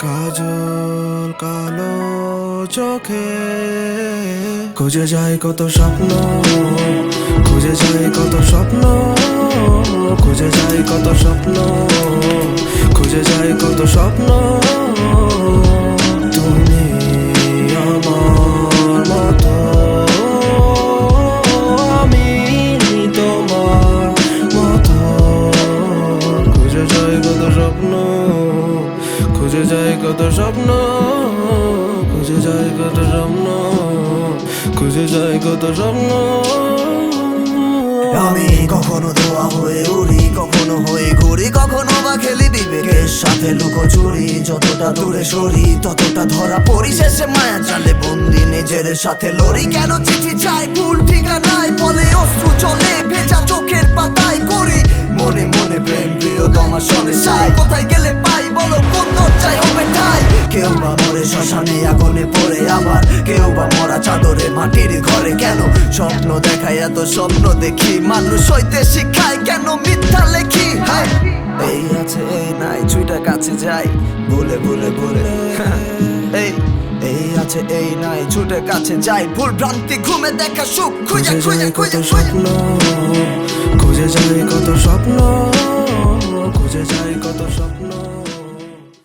কাজল কালো চোখে খুঁজে যায় কত স্বপ্ন, খুঁজে যায় কত স্বপ্ন, খুঁজে যায় কত স্বপ্ন, খুঁজে যায় কত স্বপ্ন। তুমি আমার মতো, আমি তোমার মতো, খুঁজে যায় কত স্বপ্ন, খুঁজে যায় কত স্বপ্ন, খুঁজে যায় কত স্বপ্ন, খুঁজে যায় কত স্বপ্ন। আমি কখনো ধোয়া হয়ে উড়ি, কখনো হয়ে ঘুরি, কখনো বা খেলি বিবেকের সাথে লুকোচুরি। যতটা দূরে সরি ততটা ধরা পড়ি, শেষে মায়া জালে বন্দি নিজের সাথে লড়ি। কেন চিঠি চাই ভুল ঠিকানায়, ফলে অশ্রু চলে ভেজা চোখের পাতায় করি মনে মনে প্রেম প্রিয়তমার সঙ্গে চাই। কোথায় গেলে পাই বলো কোন দরজায় হবে ঠাই? কেউ বা মরে শ্মশানে আগুনে পড়ে, আবার কেউ বা মরা চাদরে মাটির ঘরে। কেন স্বপ্ন দেখায় এত স্বপ্ন দেখি, মানুষ হইতে শিখায় কেন মিথ্যা লেখি? হায় এই আছে এই নাই ছুঁইটা কাছে যাই ভুলে ভুলে ভুলে। এই আছে এই নাই ছুটে কাছে যাই, ভুল ভ্রান্তি ঘুমে দেখা সুখ খুঁজে খুঁজে খুঁজে স্বপ্ন, খুঁজে যায় কত স্বপ্ন, খুঁজে যায় কত স্বপ্ন।